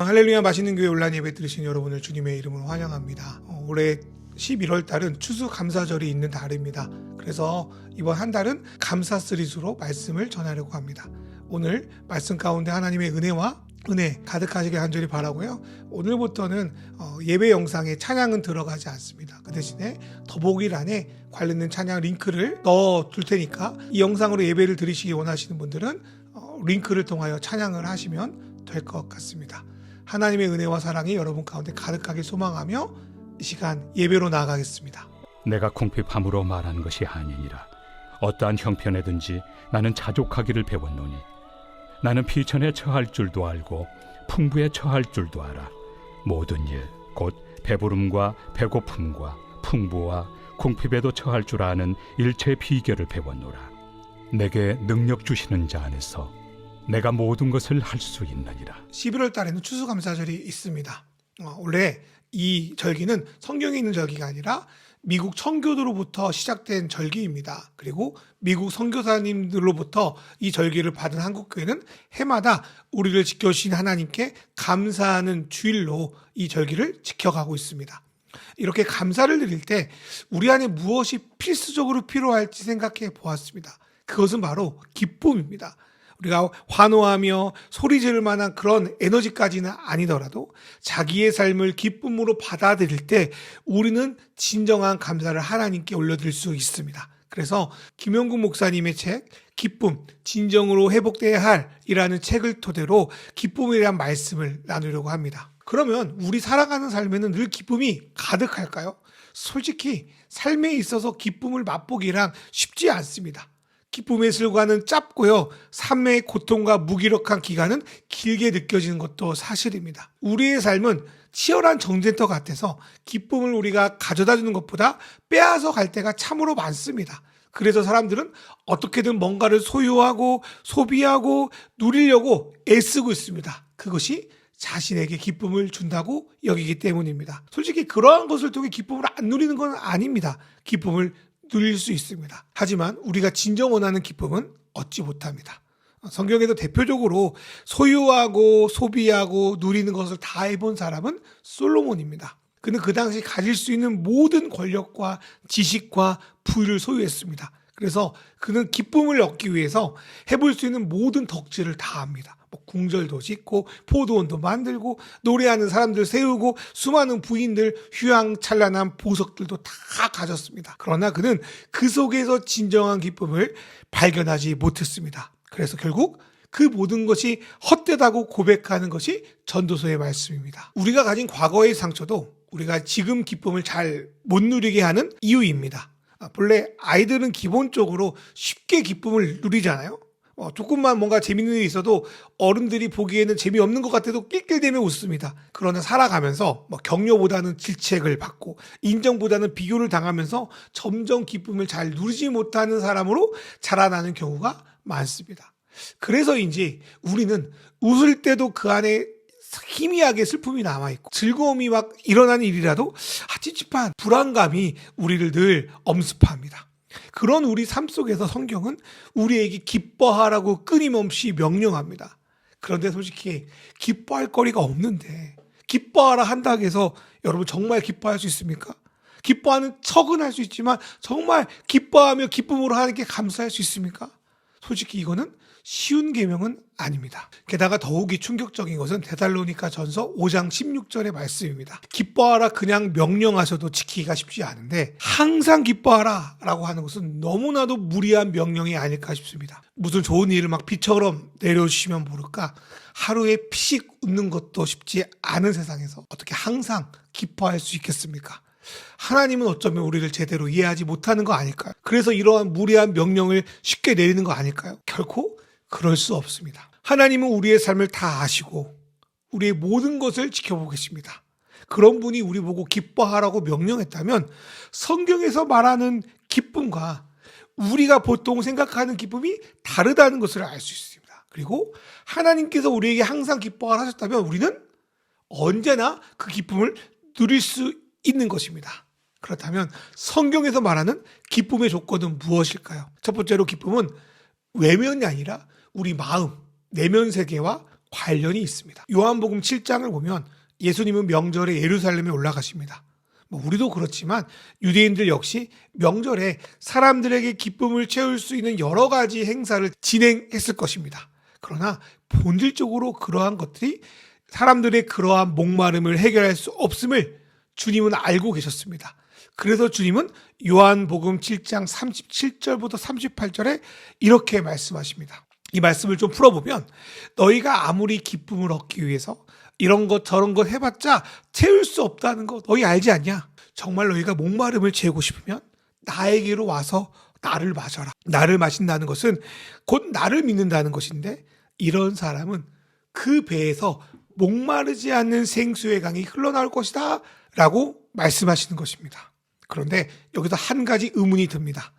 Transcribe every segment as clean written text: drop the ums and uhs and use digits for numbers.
할렐루야 맛있는 교회 온라인 예배 들으신 여러분을 주님의 이름으로 환영합니다. 올해 11월 달은 추수감사절이 있는 달입니다. 그래서 이번 한 달은 감사 시리즈로 말씀을 전하려고 합니다. 오늘 말씀 가운데 하나님의 은혜와 은혜 가득하시길 간절히 바라고요. 오늘부터는 예배 영상에 찬양은 들어가지 않습니다. 그 대신에 더보기란에 관련된 찬양 링크를 넣어 둘 테니까 이 영상으로 예배를 드리시기 원하시는 분들은 링크를 통하여 찬양을 하시면 될 것 같습니다. 하나님의 은혜와 사랑이 여러분 가운데 가득하길 소망하며 이 시간 예배로 나아가겠습니다. 내가 궁핍함으로 말하는 것이 아니니라. 어떠한 형편에든지 나는 자족하기를 배웠노니 나는 비천에 처할 줄도 알고 풍부에 처할 줄도 알아. 모든 일 곧 배부름과 배고픔과 풍부와 궁핍에도 처할 줄 아는 일체의 비결을 배웠노라. 내게 능력 주시는 자 안에서 내가 모든 것을 할 수 있느니라. 11월 달에는 추수감사절이 있습니다. 원래 이 절기는 성경에 있는 절기가 아니라 미국 청교도로부터 시작된 절기입니다. 그리고 미국 선교사님들로부터 이 절기를 받은 한국교회는 해마다 우리를 지켜주신 하나님께 감사하는 주일로 이 절기를 지켜가고 있습니다. 이렇게 감사를 드릴 때 우리 안에 무엇이 필수적으로 필요할지 생각해 보았습니다. 그것은 바로 기쁨입니다. 우리가 환호하며 소리 지를 만한 그런 에너지까지는 아니더라도 자기의 삶을 기쁨으로 받아들일 때 우리는 진정한 감사를 하나님께 올려드릴 수 있습니다. 그래서 김영국 목사님의 책 기쁨, 진정으로 회복돼야 할 이라는 책을 토대로 기쁨에 대한 말씀을 나누려고 합니다. 그러면 우리 살아가는 삶에는 늘 기쁨이 가득할까요? 솔직히 삶에 있어서 기쁨을 맛보기란 쉽지 않습니다. 기쁨의 슬과는 짧고요. 삶의 고통과 무기력한 기간은 길게 느껴지는 것도 사실입니다. 우리의 삶은 치열한 전쟁터 같아서 기쁨을 우리가 가져다 주는 것보다 빼앗아 갈 때가 참으로 많습니다. 그래서 사람들은 어떻게든 뭔가를 소유하고 소비하고 누리려고 애쓰고 있습니다. 그것이 자신에게 기쁨을 준다고 여기기 때문입니다. 솔직히 그러한 것을 통해 기쁨을 안 누리는 건 아닙니다. 기쁨을 누릴 수 있습니다. 하지만 우리가 진정 원하는 기쁨은 얻지 못합니다. 성경에도 대표적으로 소유하고 소비하고 누리는 것을 다 해본 사람은 솔로몬입니다. 그는 그 당시 가질 수 있는 모든 권력과 지식과 부유를 소유했습니다. 그래서 그는 기쁨을 얻기 위해서 해볼 수 있는 모든 덕질을 다 합니다. 궁절도 짓고 포도원도 만들고 노래하는 사람들 세우고 수많은 부인들 휘황찬란한 보석들도 다 가졌습니다. 그러나 그는 그 속에서 진정한 기쁨을 발견하지 못했습니다. 그래서 결국 그 모든 것이 헛되다고 고백하는 것이 전도서의 말씀입니다. 우리가 가진 과거의 상처도 우리가 지금 기쁨을 잘 못 누리게 하는 이유입니다. 본래 아이들은 기본적으로 쉽게 기쁨을 누리잖아요. 조금만 뭔가 재밌는 일이 있어도 어른들이 보기에는 재미없는 것 같아도 낄낄대며 웃습니다. 그러나 살아가면서 격려보다는 질책을 받고 인정보다는 비교를 당하면서 점점 기쁨을 잘 누리지 못하는 사람으로 자라나는 경우가 많습니다. 그래서인지 우리는 웃을 때도 그 안에 희미하게 슬픔이 남아있고 즐거움이 막 일어나는 일이라도 찝찝한 불안감이 우리를 늘 엄습합니다. 그런 우리 삶 속에서 성경은 우리에게 기뻐하라고 끊임없이 명령합니다. 그런데 솔직히 기뻐할 거리가 없는데 기뻐하라 한다고 해서 여러분 정말 기뻐할 수 있습니까? 기뻐하는 척은 할 수 있지만 정말 기뻐하며 기쁨으로 하나님께 감사할 수 있습니까? 솔직히 이거는 쉬운 계명은 아닙니다. 게다가 더욱이 충격적인 것은 데살로니가 전서 5장 16절의 말씀입니다. 기뻐하라 그냥 명령하셔도 지키기가 쉽지 않은데 항상 기뻐하라 라고 하는 것은 너무나도 무리한 명령이 아닐까 싶습니다. 무슨 좋은 일을 막 비처럼 내려주시면 모를까 하루에 피식 웃는 것도 쉽지 않은 세상에서 어떻게 항상 기뻐할 수 있겠습니까? 하나님은 어쩌면 우리를 제대로 이해하지 못하는 거 아닐까요? 그래서 이러한 무리한 명령을 쉽게 내리는 거 아닐까요? 결코 그럴 수 없습니다. 하나님은 우리의 삶을 다 아시고 우리의 모든 것을 지켜보고 계십니다. 그런 분이 우리 보고 기뻐하라고 명령했다면 성경에서 말하는 기쁨과 우리가 보통 생각하는 기쁨이 다르다는 것을 알 수 있습니다. 그리고 하나님께서 우리에게 항상 기뻐하라 하셨다면 우리는 언제나 그 기쁨을 누릴 수 있는 것입니다. 그렇다면 성경에서 말하는 기쁨의 조건은 무엇일까요? 첫 번째로 기쁨은 외면이 아니라 우리 마음, 내면 세계와 관련이 있습니다. 요한복음 7장을 보면 예수님은 명절에 예루살렘에 올라가십니다. 우리도 그렇지만 유대인들 역시 명절에 사람들에게 기쁨을 채울 수 있는 여러 가지 행사를 진행했을 것입니다. 그러나 본질적으로 그러한 것들이 사람들의 그러한 목마름을 해결할 수 없음을 주님은 알고 계셨습니다. 그래서 주님은 요한복음 7장 37절부터 38절에 이렇게 말씀하십니다. 이 말씀을 좀 풀어보면 너희가 아무리 기쁨을 얻기 위해서 이런 것 저런 것 해봤자 채울 수 없다는 거 너희 알지 않냐? 정말 너희가 목마름을 채우고 싶으면 나에게로 와서 나를 마셔라. 나를 마신다는 것은 곧 나를 믿는다는 것인데 이런 사람은 그 배에서 목마르지 않는 생수의 강이 흘러나올 것이다 라고 말씀하시는 것입니다. 그런데 여기서 한 가지 의문이 듭니다.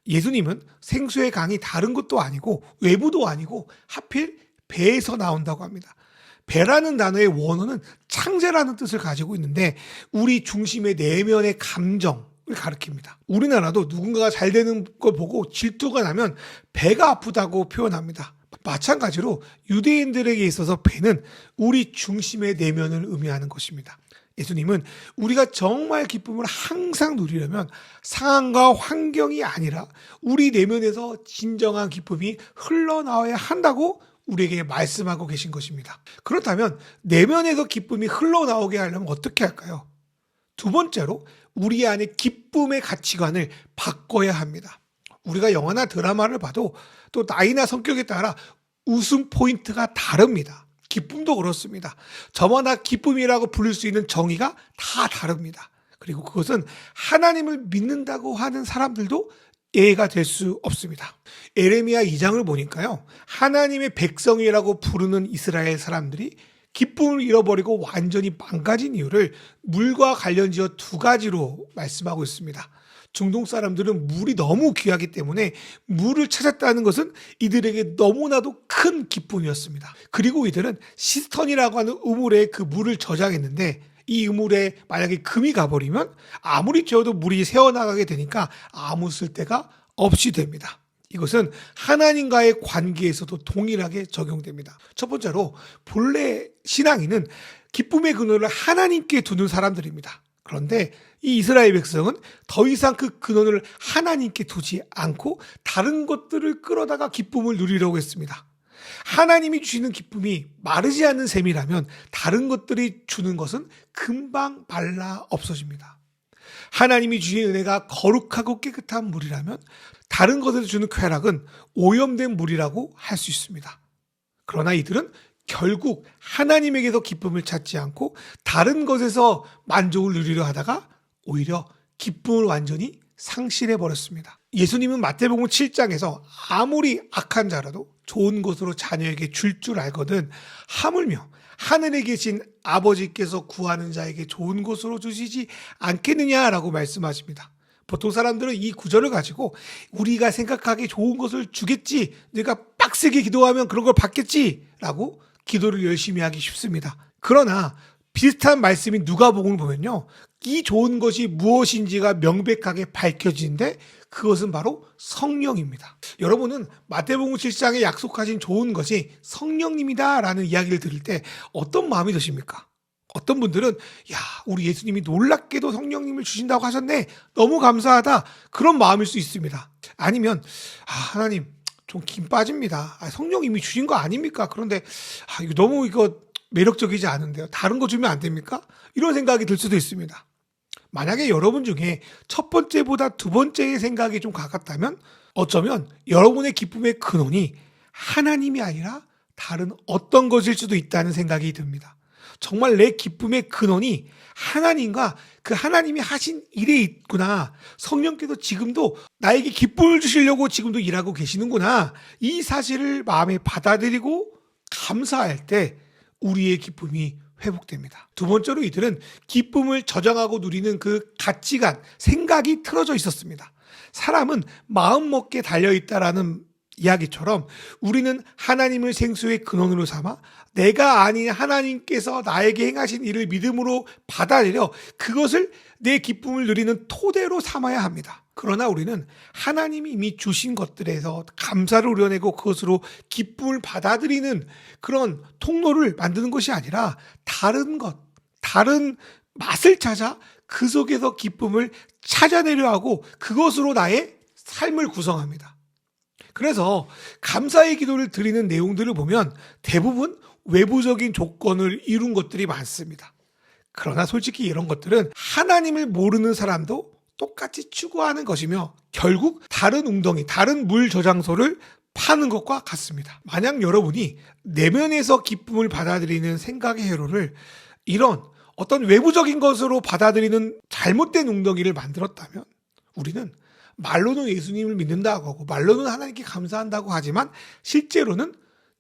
예수님은 생수의 강이 다른 것도 아니고 외부도 아니고 하필 배에서 나온다고 합니다. 배라는 단어의 원어는 창제라는 뜻을 가지고 있는데 우리 중심의 내면의 감정을 가리킵니다. 우리나라도 누군가가 잘 되는 걸 보고 질투가 나면 배가 아프다고 표현합니다. 마찬가지로 유대인들에게 있어서 배는 우리 중심의 내면을 의미하는 것입니다. 예수님은 우리가 정말 기쁨을 항상 누리려면 상황과 환경이 아니라 우리 내면에서 진정한 기쁨이 흘러나와야 한다고 우리에게 말씀하고 계신 것입니다. 그렇다면 내면에서 기쁨이 흘러나오게 하려면 어떻게 할까요? 두 번째로 우리 안에 기쁨의 가치관을 바꿔야 합니다. 우리가 영화나 드라마를 봐도 또 나이나 성격에 따라 웃음 포인트가 다릅니다. 기쁨도 그렇습니다. 저마다 기쁨이라고 부를 수 있는 정의가 다 다릅니다. 그리고 그것은 하나님을 믿는다고 하는 사람들도 예가 될 수 없습니다. 에레미야 2장을 보니까요. 하나님의 백성이라고 부르는 이스라엘 사람들이 기쁨을 잃어버리고 완전히 망가진 이유를 물과 관련지어 두 가지로 말씀하고 있습니다. 중동 사람들은 물이 너무 귀하기 때문에 물을 찾았다는 것은 이들에게 너무나도 큰 기쁨이었습니다. 그리고 이들은 시스턴이라고 하는 우물에 그 물을 저장했는데 이 우물에 만약에 금이 가버리면 아무리 채워도 물이 새어나가게 되니까 아무 쓸데가 없이 됩니다. 이것은 하나님과의 관계에서도 동일하게 적용됩니다. 첫 번째로 본래 신앙인은 기쁨의 근원을 하나님께 두는 사람들입니다. 그런데 이 이스라엘 백성은 더 이상 그 근원을 하나님께 두지 않고 다른 것들을 끌어다가 기쁨을 누리려고 했습니다. 하나님이 주시는 기쁨이 마르지 않는 셈이라면 다른 것들이 주는 것은 금방 말라 없어집니다. 하나님이 주신 은혜가 거룩하고 깨끗한 물이라면 다른 것에서 주는 쾌락은 오염된 물이라고 할 수 있습니다. 그러나 이들은 결국 하나님에게서 기쁨을 찾지 않고 다른 것에서 만족을 누리려 하다가 오히려 기쁨을 완전히 상실해버렸습니다. 예수님은 마태복음 7장에서 아무리 악한 자라도 좋은 것으로 자녀에게 줄 알거든 하물며 하늘에 계신 아버지께서 구하는 자에게 좋은 것으로 주시지 않겠느냐라고 말씀하십니다. 보통 사람들은 이 구절을 가지고 우리가 생각하기에 좋은 것을 주겠지, 내가 빡세게 기도하면 그런 걸 받겠지라고 기도를 열심히 하기 쉽습니다. 그러나 비슷한 말씀인 누가복음을 보면요, 이 좋은 것이 무엇인지가 명백하게 밝혀지는데 그것은 바로 성령입니다. 여러분은 마태복음 7장에 약속하신 좋은 것이 성령님이다라는 이야기를 들을 때 어떤 마음이 드십니까? 어떤 분들은 야, 우리 예수님이 놀랍게도 성령님을 주신다고 하셨네, 너무 감사하다, 그런 마음일 수 있습니다. 아니면 하나님 좀 김 빠집니다. 성령님이 주신 거 아닙니까? 그런데 이거 너무 매력적이지 않은데요, 다른 거 주면 안 됩니까? 이런 생각이 들 수도 있습니다. 만약에 여러분 중에 첫 번째보다 두 번째의 생각이 좀 가깝다면 어쩌면 여러분의 기쁨의 근원이 하나님이 아니라 다른 어떤 것일 수도 있다는 생각이 듭니다. 정말 내 기쁨의 근원이 하나님과 그 하나님이 하신 일에 있구나, 성령께서 지금도 나에게 기쁨을 주시려고 지금도 일하고 계시는구나, 이 사실을 마음에 받아들이고 감사할 때 우리의 기쁨이 회복됩니다. 두 번째로 이들은 기쁨을 저장하고 누리는 그 가치관, 생각이 틀어져 있었습니다. 사람은 마음먹기에 달려있다라는 이야기처럼 우리는 하나님을 생수의 근원으로 삼아 내가 아닌 하나님께서 나에게 행하신 일을 믿음으로 받아들여 그것을 내 기쁨을 누리는 토대로 삼아야 합니다. 그러나 우리는 하나님이 이미 주신 것들에서 감사를 우려내고 그것으로 기쁨을 받아들이는 그런 통로를 만드는 것이 아니라 다른 것, 다른 맛을 찾아 그 속에서 기쁨을 찾아내려 하고 그것으로 나의 삶을 구성합니다. 그래서 감사의 기도를 드리는 내용들을 보면 대부분 외부적인 조건을 이룬 것들이 많습니다. 그러나 솔직히 이런 것들은 하나님을 모르는 사람도 똑같이 추구하는 것이며 결국 다른 웅덩이, 다른 물 저장소를 파는 것과 같습니다. 만약 여러분이 내면에서 기쁨을 받아들이는 생각의 회로를 이런 어떤 외부적인 것으로 받아들이는 잘못된 웅덩이를 만들었다면 우리는 말로는 예수님을 믿는다고 하고 말로는 하나님께 감사한다고 하지만 실제로는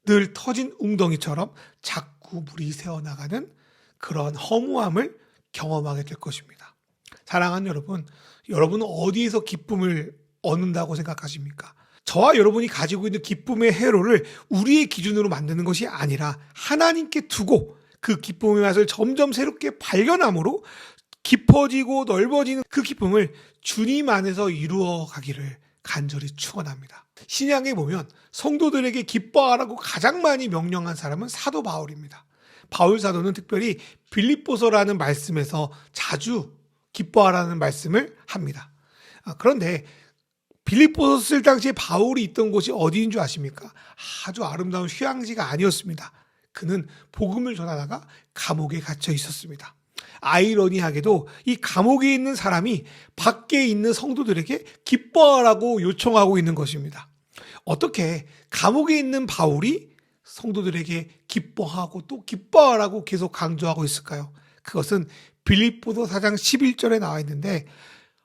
늘 터진 웅덩이처럼 자꾸 물이 새어나가는 그런 허무함을 경험하게 될 것입니다. 사랑하는 여러분, 여러분은 어디에서 기쁨을 얻는다고 생각하십니까? 저와 여러분이 가지고 있는 기쁨의 회로를 우리의 기준으로 만드는 것이 아니라 하나님께 두고 그 기쁨의 맛을 점점 새롭게 발견함으로 깊어지고 넓어지는 그 기쁨을 주님 안에서 이루어 가기를 간절히 축원합니다. 신약에 보면 성도들에게 기뻐하라고 가장 많이 명령한 사람은 사도 바울입니다. 바울 사도는 특별히 빌립보서라는 말씀에서 자주 기뻐하라는 말씀을 합니다. 그런데 빌립보서 쓸 당시에 바울이 있던 곳이 어디인 줄 아십니까? 아주 아름다운 휴양지가 아니었습니다. 그는 복음을 전하다가 감옥에 갇혀 있었습니다. 아이러니하게도 이 감옥에 있는 사람이 밖에 있는 성도들에게 기뻐하라고 요청하고 있는 것입니다. 어떻게 감옥에 있는 바울이 성도들에게 기뻐하고 또 기뻐하라고 계속 강조하고 있을까요? 그것은 빌립보서 4장 11절에 나와 있는데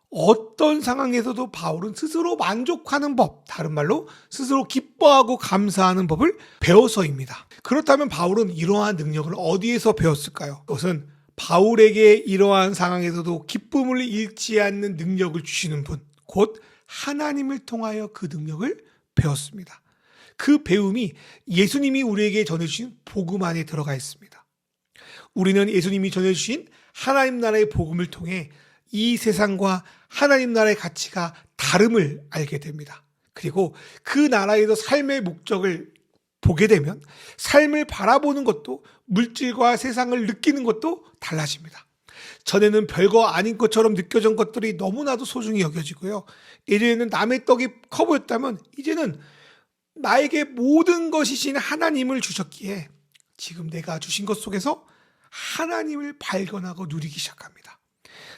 어떤 상황에서도 바울은 스스로 만족하는 법, 다른 말로 스스로 기뻐하고 감사하는 법을 배워서입니다. 그렇다면 바울은 이러한 능력을 어디에서 배웠을까요? 그것은 바울에게 이러한 상황에서도 기쁨을 잃지 않는 능력을 주시는 분, 곧 하나님을 통하여 그 능력을 배웠습니다. 그 배움이 예수님이 우리에게 전해주신 복음 안에 들어가 있습니다. 우리는 예수님이 전해주신 하나님 나라의 복음을 통해 이 세상과 하나님 나라의 가치가 다름을 알게 됩니다. 그리고 그 나라에서 삶의 목적을 보게 되면 삶을 바라보는 것도 물질과 세상을 느끼는 것도 달라집니다. 전에는 별거 아닌 것처럼 느껴진 것들이 너무나도 소중히 여겨지고요. 예전에는 남의 떡이 커 보였다면 이제는 나에게 모든 것이신 하나님을 주셨기에 지금 내가 주신 것 속에서 하나님을 발견하고 누리기 시작합니다.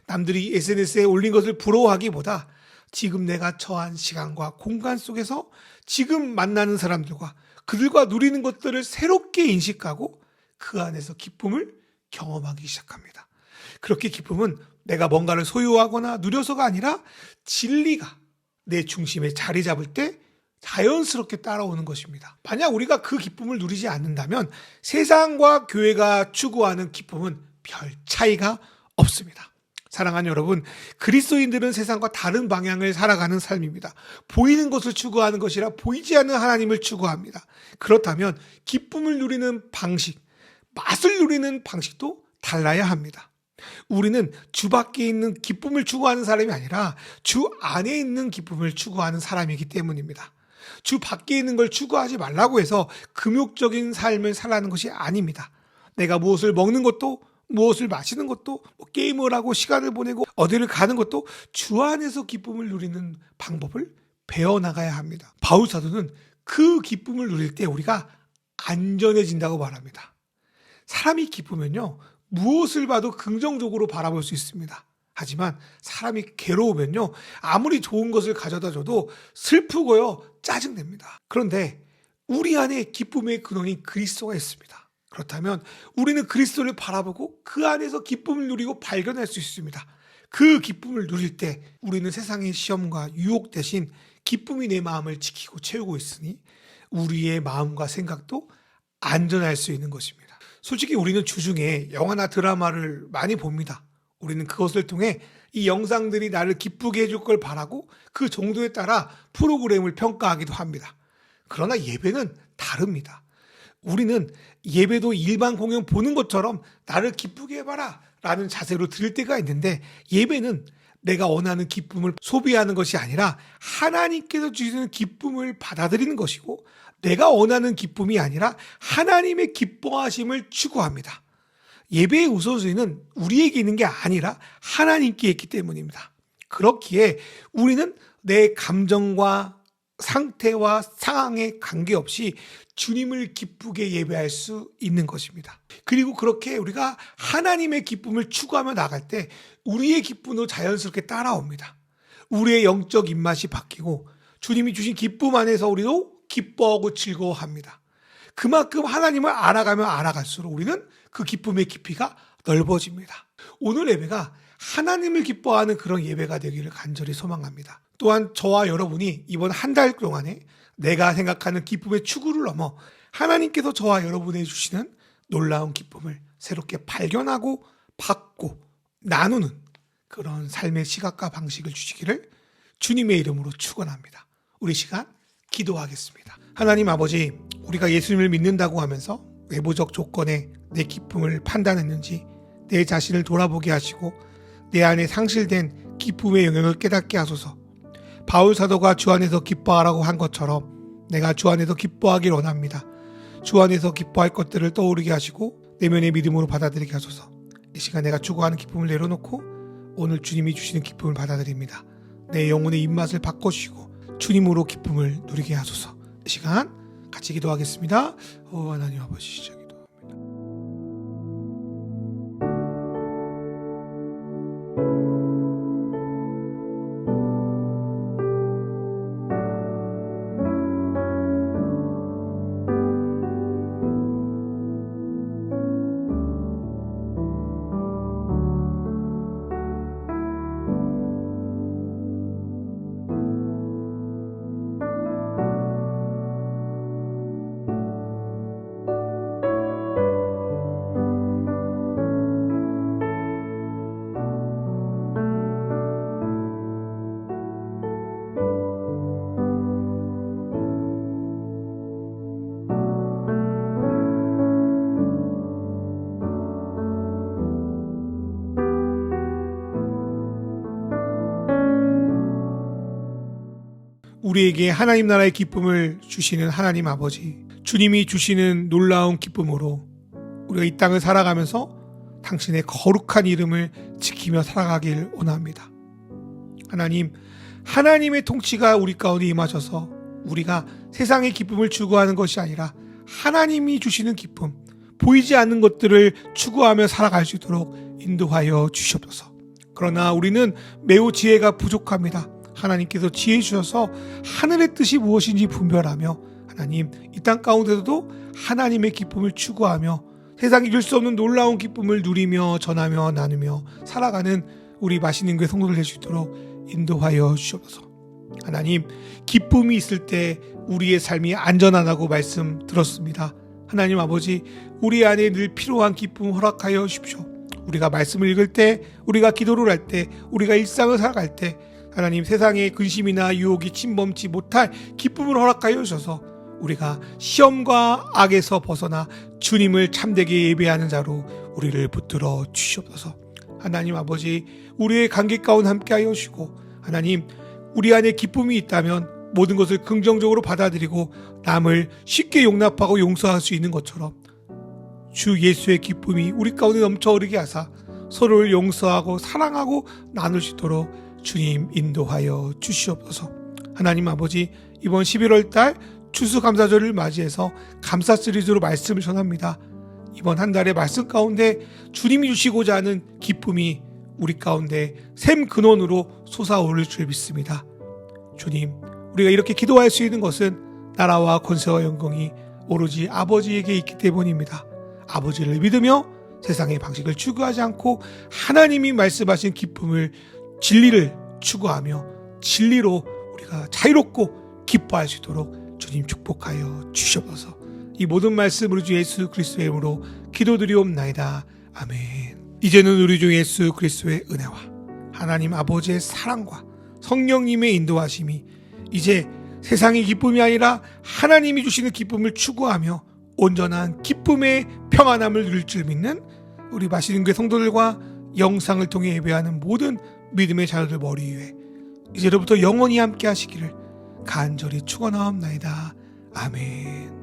남들이 SNS에 올린 것을 부러워하기보다 지금 내가 처한 시간과 공간 속에서 지금 만나는 사람들과 그들과 누리는 것들을 새롭게 인식하고 그 안에서 기쁨을 경험하기 시작합니다. 그렇게 기쁨은 내가 뭔가를 소유하거나 누려서가 아니라 진리가 내 중심에 자리 잡을 때 자연스럽게 따라오는 것입니다. 만약 우리가 그 기쁨을 누리지 않는다면 세상과 교회가 추구하는 기쁨은 별 차이가 없습니다. 사랑하는 여러분, 그리스도인들은 세상과 다른 방향을 살아가는 삶입니다. 보이는 것을 추구하는 것이라 보이지 않는 하나님을 추구합니다. 그렇다면 기쁨을 누리는 방식, 맛을 누리는 방식도 달라야 합니다. 우리는 주 밖에 있는 기쁨을 추구하는 사람이 아니라 주 안에 있는 기쁨을 추구하는 사람이기 때문입니다. 주 밖에 있는 걸 추구하지 말라고 해서 금욕적인 삶을 살라는 것이 아닙니다. 내가 무엇을 먹는 것도 무엇을 마시는 것도 게임을 하고 시간을 보내고 어디를 가는 것도 주 안에서 기쁨을 누리는 방법을 배워나가야 합니다. 바울 사도는 그 기쁨을 누릴 때 우리가 안전해진다고 말합니다. 사람이 기쁘면요 무엇을 봐도 긍정적으로 바라볼 수 있습니다. 하지만 사람이 괴로우면요 아무리 좋은 것을 가져다 줘도 슬프고요 짜증냅니다. 그런데 우리 안에 기쁨의 근원인 그리스도가 있습니다. 그렇다면 우리는 그리스도를 바라보고 그 안에서 기쁨을 누리고 발견할 수 있습니다. 그 기쁨을 누릴 때 우리는 세상의 시험과 유혹 대신 기쁨이 내 마음을 지키고 채우고 있으니 우리의 마음과 생각도 안전할 수 있는 것입니다. 솔직히 우리는 주중에 영화나 드라마를 많이 봅니다. 우리는 그것을 통해 이 영상들이 나를 기쁘게 해줄 걸 바라고 그 정도에 따라 프로그램을 평가하기도 합니다. 그러나 예배는 다릅니다. 우리는 예배도 일반 공연 보는 것처럼 나를 기쁘게 해봐라 라는 자세로 드릴 때가 있는데 예배는 내가 원하는 기쁨을 소비하는 것이 아니라 하나님께서 주시는 기쁨을 받아들이는 것이고, 내가 원하는 기쁨이 아니라 하나님의 기뻐하심을 추구합니다. 예배의 우선순위는 우리에게 있는 게 아니라 하나님께 있기 때문입니다. 그렇기에 우리는 내 감정과 상태와 상황에 관계없이 주님을 기쁘게 예배할 수 있는 것입니다. 그리고 그렇게 우리가 하나님의 기쁨을 추구하며 나갈 때 우리의 기쁨도 자연스럽게 따라옵니다. 우리의 영적 입맛이 바뀌고 주님이 주신 기쁨 안에서 우리도 기뻐하고 즐거워합니다. 그만큼 하나님을 알아가면 알아갈수록 우리는 그 기쁨의 깊이가 넓어집니다. 오늘 예배가 하나님을 기뻐하는 그런 예배가 되기를 간절히 소망합니다. 또한 저와 여러분이 이번 한 달 동안에 내가 생각하는 기쁨의 추구를 넘어 하나님께서 저와 여러분에게 주시는 놀라운 기쁨을 새롭게 발견하고 받고 나누는 그런 삶의 시각과 방식을 주시기를 주님의 이름으로 축원합니다. 우리 시간 기도하겠습니다. 하나님 아버지, 우리가 예수님을 믿는다고 하면서 외부적 조건에 내 기쁨을 판단했는지 내 자신을 돌아보게 하시고 내 안에 상실된 기쁨의 영역을 깨닫게 하소서. 바울 사도가 주 안에서 기뻐하라고 한 것처럼 내가 주 안에서 기뻐하길 원합니다. 주 안에서 기뻐할 것들을 떠오르게 하시고 내면의 믿음으로 받아들이게 하소서. 이 시간 내가 추구하는 기쁨을 내려놓고 오늘 주님이 주시는 기쁨을 받아들입니다. 내 영혼의 입맛을 바꿔주시고 주님으로 기쁨을 누리게 하소서. 이 시간 같이 기도하겠습니다. 하나님 아버지, 시작 기도합니다. 우리에게 하나님 나라의 기쁨을 주시는 하나님 아버지, 주님이 주시는 놀라운 기쁨으로 우리가 이 땅을 살아가면서 당신의 거룩한 이름을 지키며 살아가길 원합니다. 하나님, 하나님의 통치가 우리 가운데 임하셔서 우리가 세상의 기쁨을 추구하는 것이 아니라 하나님이 주시는 기쁨, 보이지 않는 것들을 추구하며 살아갈 수 있도록 인도하여 주시옵소서. 그러나 우리는 매우 지혜가 부족합니다. 하나님께서 지혜 주셔서 하늘의 뜻이 무엇인지 분별하며 하나님, 이 땅 가운데서도 하나님의 기쁨을 추구하며 세상이 줄 수 없는 놀라운 기쁨을 누리며 전하며 나누며 살아가는 우리 맛있는 교회 성도들 될 수 있도록 인도하여 주시옵소서. 하나님, 기쁨이 있을 때 우리의 삶이 안전하다고 말씀 들었습니다. 하나님 아버지, 우리 안에 늘 필요한 기쁨 허락하여 주십시오. 우리가 말씀을 읽을 때, 우리가 기도를 할 때, 우리가 일상을 살아갈 때 하나님, 세상의 근심이나 유혹이 침범치 못할 기쁨을 허락하여 주셔서 우리가 시험과 악에서 벗어나 주님을 참되게 예배하는 자로 우리를 붙들어 주시옵소서. 하나님 아버지, 우리의 관계 가운데 함께하여 주시고 하나님, 우리 안에 기쁨이 있다면 모든 것을 긍정적으로 받아들이고 남을 쉽게 용납하고 용서할 수 있는 것처럼 주 예수의 기쁨이 우리 가운데 넘쳐 흐르게 하사 서로를 용서하고 사랑하고 나눌 수 있도록 주님 인도하여 주시옵소서. 하나님 아버지, 이번 11월 달 추수감사절을 맞이해서 감사 시리즈로 말씀을 전합니다. 이번 한 달의 말씀 가운데 주님이 주시고자 하는 기쁨이 우리 가운데 샘 근원으로 솟아오를 줄 믿습니다. 주님, 우리가 이렇게 기도할 수 있는 것은 나라와 권세와 영광이 오로지 아버지에게 있기 때문입니다. 아버지를 믿으며 세상의 방식을 추구하지 않고 하나님이 말씀하신 기쁨을, 진리를 추구하며 진리로 우리가 자유롭고 기뻐할 수 있도록 주님 축복하여 주시옵소서. 이 모든 말씀 우리 주 예수 그리스도의 이름으로 기도드리옵나이다. 아멘. 이제는 우리 주 예수 그리스도의 은혜와 하나님 아버지의 사랑과 성령님의 인도하심이 이제 세상의 기쁨이 아니라 하나님이 주시는 기쁨을 추구하며 온전한 기쁨의 평안함을 누릴 줄 믿는 우리 맛있는 교회 성도들과 영상을 통해 예배하는 모든 믿음의 자녀들 머리 위에 이제로부터 영원히 함께 하시기를 간절히 축원하옵나이다. 아멘.